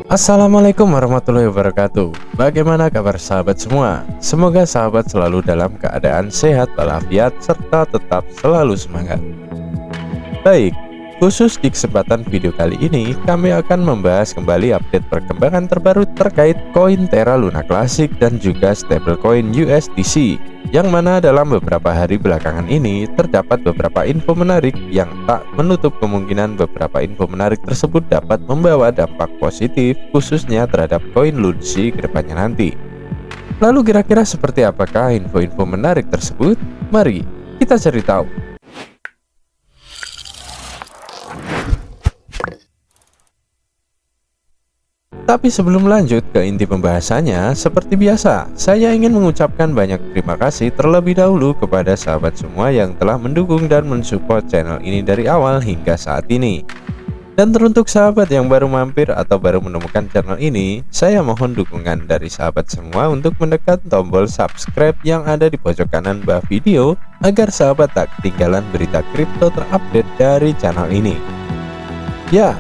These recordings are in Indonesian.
Assalamualaikum warahmatullahi wabarakatuh. Bagaimana kabar sahabat semua? Semoga sahabat selalu dalam keadaan sehat walafiat serta tetap selalu semangat. Baik, khusus di kesempatan video kali ini kami akan membahas kembali update perkembangan terbaru terkait koin Terra Luna Classic dan juga stablecoin USDC, yang mana dalam beberapa hari belakangan ini terdapat beberapa info menarik yang tak menutup kemungkinan beberapa info menarik tersebut dapat membawa dampak positif khususnya terhadap koin Lunsi ke depannya nanti. Lalu kira-kira seperti apakah info-info menarik tersebut? Mari kita cari tahu. Tapi sebelum lanjut ke inti pembahasannya, seperti biasa, saya ingin mengucapkan banyak terima kasih terlebih dahulu kepada sahabat semua yang telah mendukung dan mensupport channel ini dari awal hingga saat ini. Dan teruntuk sahabat yang baru mampir atau baru menemukan channel ini, saya mohon dukungan dari sahabat semua untuk menekan tombol subscribe yang ada di pojok kanan bawah video agar sahabat tak ketinggalan berita kripto terupdate dari channel ini. Ya,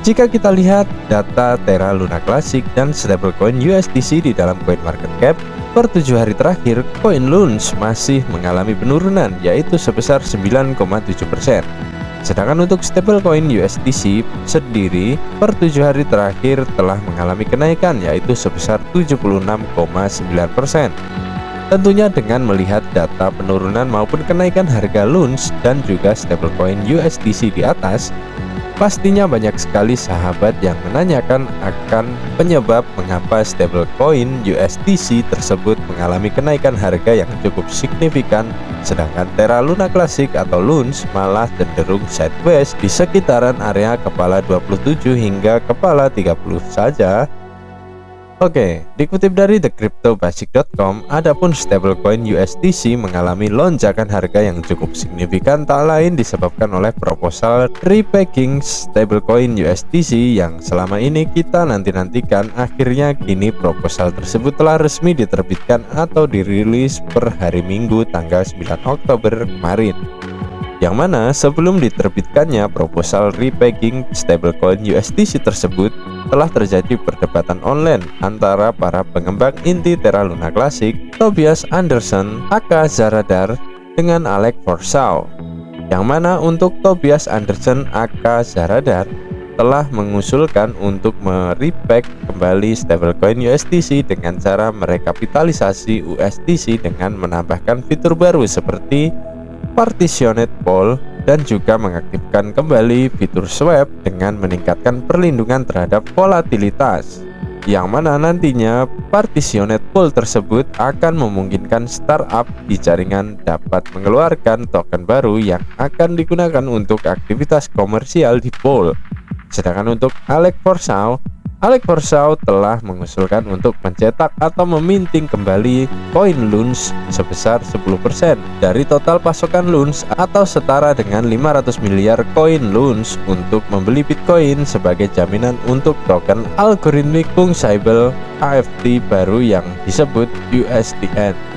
jika kita lihat data Terra Luna Classic dan stablecoin USDC di dalam CoinMarketCap, per 7 hari terakhir, koin LUNS masih mengalami penurunan yaitu sebesar 9,7%. Sedangkan untuk stablecoin USDC sendiri, per 7 hari terakhir telah mengalami kenaikan yaitu sebesar 76,9%. Tentunya dengan melihat data penurunan maupun kenaikan harga LUNS dan juga stablecoin USDC di atas, pastinya banyak sekali sahabat yang menanyakan akan penyebab mengapa stablecoin USDC tersebut mengalami kenaikan harga yang cukup signifikan, sedangkan Terra Luna Classic atau LUNS malah cenderung sideways di sekitaran area kepala 27 hingga kepala 30 saja. Oke, dikutip dari thecryptobasic.com, adapun stablecoin USDC mengalami lonjakan harga yang cukup signifikan tak lain disebabkan oleh proposal repegging stablecoin USDC yang selama ini kita nanti-nantikan. Akhirnya kini proposal tersebut telah resmi diterbitkan atau dirilis per hari Minggu tanggal 9 Oktober kemarin. Yang mana sebelum diterbitkannya proposal repegging stablecoin USDC tersebut telah terjadi perdebatan online antara para pengembang inti Terra Luna Classic, Tobias Anderson aka Zaradar dengan Alec Forsaw. Yang mana untuk Tobias Anderson aka Zaradar telah mengusulkan untuk merepeg kembali stablecoin USDC dengan cara merekapitalisasi USDC dengan menambahkan fitur baru seperti partitioned pool dan juga mengaktifkan kembali fitur swap dengan meningkatkan perlindungan terhadap volatilitas, yang mana nantinya partitioned pool tersebut akan memungkinkan startup di jaringan dapat mengeluarkan token baru yang akan digunakan untuk aktivitas komersial di pool. Sedangkan untuk Alec Forsaw telah mengusulkan untuk mencetak atau meminting kembali koin LUNS sebesar 10% dari total pasokan LUNS atau setara dengan 500 miliar koin LUNS untuk membeli Bitcoin sebagai jaminan untuk token Algorithmic Fungible AFT baru yang disebut USDN.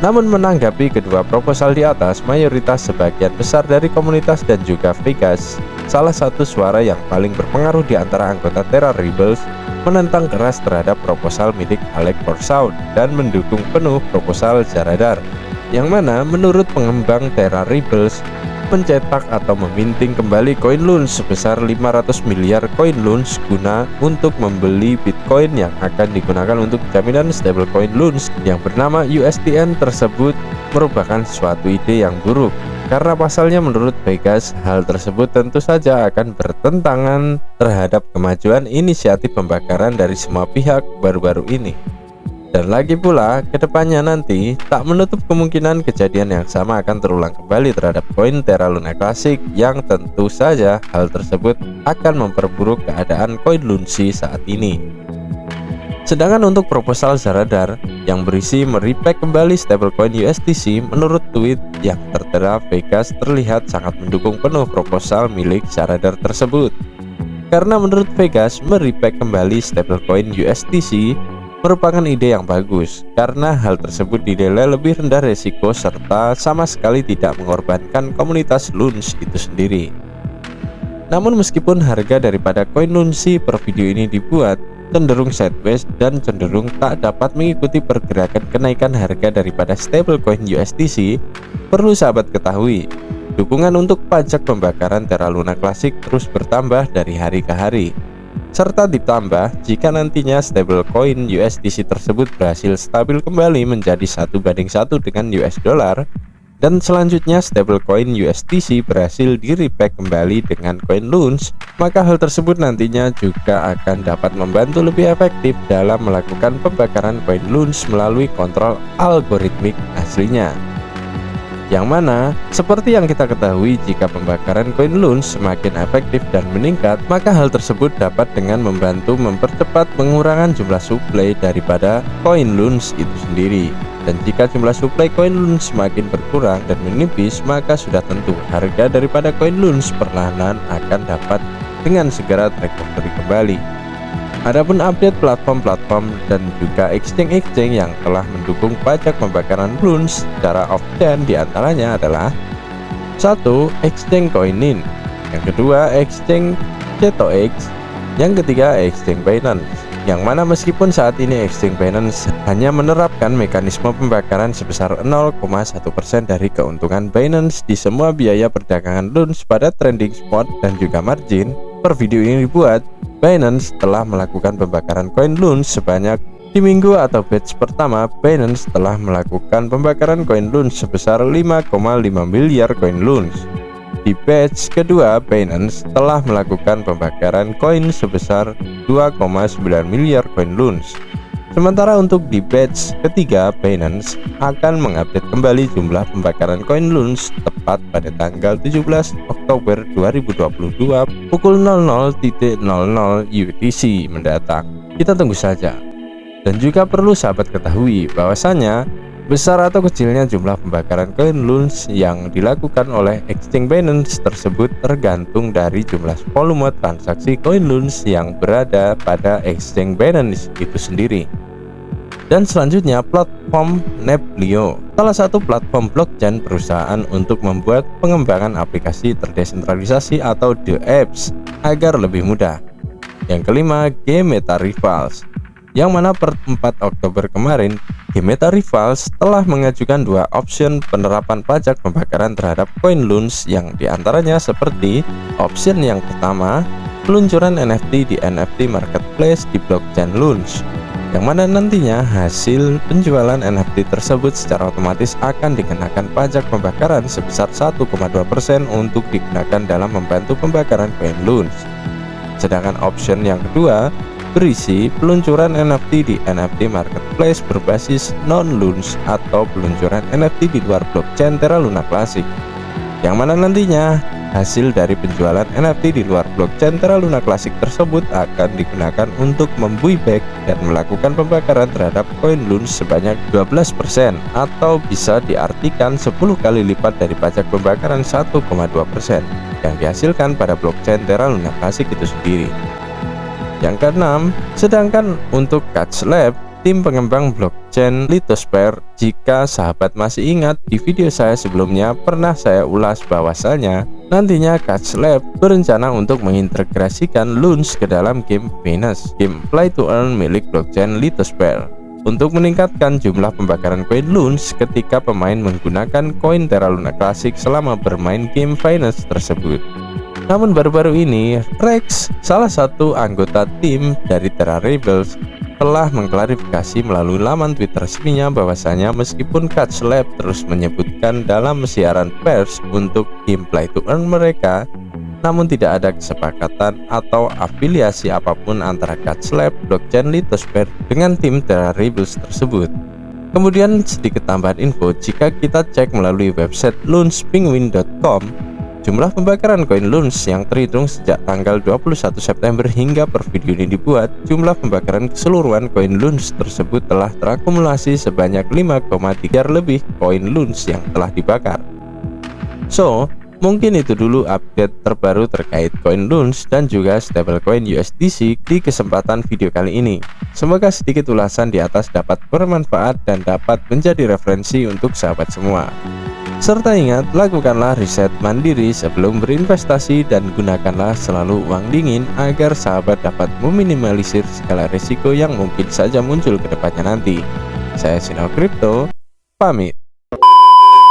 Namun menanggapi kedua proposal di atas, mayoritas sebagian besar dari komunitas dan juga Vegas, salah satu suara yang paling berpengaruh di antara anggota Terra Rebels, menentang keras terhadap proposal milik Alec Forsaw dan mendukung penuh proposal Zaradar, yang mana menurut pengembang Terra Rebels mencetak atau meminting kembali koin LUNS sebesar 500 miliar koin LUNS guna untuk membeli Bitcoin yang akan digunakan untuk jaminan stablecoin LUNS yang bernama USDN tersebut merupakan suatu ide yang buruk. Karena pasalnya menurut Vegas, hal tersebut tentu saja akan bertentangan terhadap kemajuan inisiatif pembakaran dari semua pihak baru-baru ini. Dan lagi pula, kedepannya nanti tak menutup kemungkinan kejadian yang sama akan terulang kembali terhadap koin Terra Luna Classic, yang tentu saja hal tersebut akan memperburuk keadaan koin Lunsi saat ini. Sedangkan untuk proposal Zaradar yang berisi merepeg kembali stablecoin USDC, menurut tweet yang tertera Vegas terlihat sangat mendukung penuh proposal milik Zaradar tersebut. Karena menurut Vegas, merepeg kembali stablecoin USDC merupakan ide yang bagus karena hal tersebut dinilai lebih rendah resiko serta sama sekali tidak mengorbankan komunitas LUNS itu sendiri. Namun meskipun harga daripada koin Lunsi per video ini dibuat cenderung sideways dan cenderung tak dapat mengikuti pergerakan kenaikan harga daripada stablecoin USDC, perlu sahabat ketahui, dukungan untuk pajak pembakaran Terra Luna Classic terus bertambah dari hari ke hari. Serta ditambah jika nantinya stablecoin USDC tersebut berhasil stabil kembali menjadi 1:1 dengan US dollar, dan selanjutnya stablecoin USDC berhasil di-repack kembali dengan koin LUNS, maka hal tersebut nantinya juga akan dapat membantu lebih efektif dalam melakukan pembakaran koin LUNS melalui kontrol algoritmik aslinya. Yang mana, seperti yang kita ketahui, jika pembakaran koin LUNS semakin efektif dan meningkat, maka hal tersebut dapat dengan membantu mempercepat pengurangan jumlah suplai daripada koin LUNS itu sendiri. Dan jika jumlah suplai koin LUNS semakin berkurang dan menipis, maka sudah tentu harga daripada koin LUNS perlahan akan dapat dengan segera recovery kembali. Adapun update platform-platform dan juga exchange-exchange yang telah mendukung pajak pembakaran LUNS secara off-chain diantaranya adalah 1. Exchange Coinin, yang kedua Exchange CetoX, yang ketiga Exchange Binance. Yang mana meskipun saat ini Exchange Binance hanya menerapkan mekanisme pembakaran sebesar 0,1% dari keuntungan Binance di semua biaya perdagangan LUNS pada trending spot dan juga margin, per video ini dibuat, Binance telah melakukan pembakaran koin LUNS sebanyak di minggu atau batch pertama. Binance telah melakukan pembakaran koin LUNS sebesar 5,5 miliar koin LUNS. Di batch kedua, Binance telah melakukan pembakaran koin sebesar 2,9 miliar koin LUNS. Sementara untuk di batch ketiga, Binance akan mengupdate kembali jumlah pembakaran koin LUNS tepat pada tanggal 17 Oktober 2022 pukul 00.00 UTC mendatang. Kita tunggu saja. Dan juga perlu sahabat ketahui bahwasanya besar atau kecilnya jumlah pembakaran koin LUNS yang dilakukan oleh Exchange Binance tersebut tergantung dari jumlah volume transaksi koin LUNS yang berada pada Exchange Binance itu sendiri. Dan selanjutnya platform Neplio, salah satu platform blockchain perusahaan untuk membuat pengembangan aplikasi terdesentralisasi atau DApps agar lebih mudah. Yang kelima, Gemeta Rivals, yang mana per 4 Oktober kemarin Gemeta Rivals telah mengajukan 2 option penerapan pajak pembakaran terhadap koin LUNS, yang diantaranya seperti option yang pertama, peluncuran NFT di NFT marketplace di blockchain LUNS, yang mana nantinya hasil penjualan NFT tersebut secara otomatis akan dikenakan pajak pembakaran sebesar 1,2% untuk digunakan dalam membantu pembakaran koin LUNS. Sedangkan option yang kedua berisi peluncuran NFT di NFT marketplace berbasis non-LUNS atau peluncuran NFT di luar blockchain Terra Luna Classic, yang mana nantinya hasil dari penjualan NFT di luar blockchain Terra Luna Classic tersebut akan digunakan untuk membuyback dan melakukan pembakaran terhadap koin LUNS sebanyak 12%, atau bisa diartikan 10 kali lipat dari pajak pembakaran 1,2% yang dihasilkan pada blockchain Terra Luna Classic itu sendiri. Yang keenam, sedangkan untuk Catch Lab, tim pengembang blockchain Litospair, jika sahabat masih ingat di video saya sebelumnya pernah saya ulas bahwasanya nantinya Catch Lab berencana untuk mengintegrasikan LUNS ke dalam game Venus, game play to earn milik blockchain Litospair, untuk meningkatkan jumlah pembakaran koin LUNS ketika pemain menggunakan koin Terra Luna Classic selama bermain game Venus tersebut. Namun baru-baru ini Rex, salah satu anggota tim dari Terra Rebels, telah mengklarifikasi melalui laman Twitter resminya bahwasanya meskipun Catch Lab terus menyebutkan dalam siaran pers untuk game play to earn mereka, namun tidak ada kesepakatan atau afiliasi apapun antara Catch Lab, blockchain Litospair dengan tim Terra Rebels tersebut. Kemudian sedikit tambahan info, jika kita cek melalui website LUNSpenguin.com, jumlah pembakaran koin LUNS yang terhitung sejak tanggal 21 September hingga per video ini dibuat, jumlah pembakaran keseluruhan koin LUNS tersebut telah terakumulasi sebanyak 5,3 lebih koin LUNS yang telah dibakar. So, mungkin itu dulu update terbaru terkait koin LUNS dan juga stablecoin USDC di kesempatan video kali ini. Semoga sedikit ulasan di atas dapat bermanfaat dan dapat menjadi referensi untuk sahabat semua. Serta ingat, lakukanlah riset mandiri sebelum berinvestasi dan gunakanlah selalu uang dingin agar sahabat dapat meminimalisir segala risiko yang mungkin saja muncul ke depannya nanti. Saya Sinau Crypto, pamit.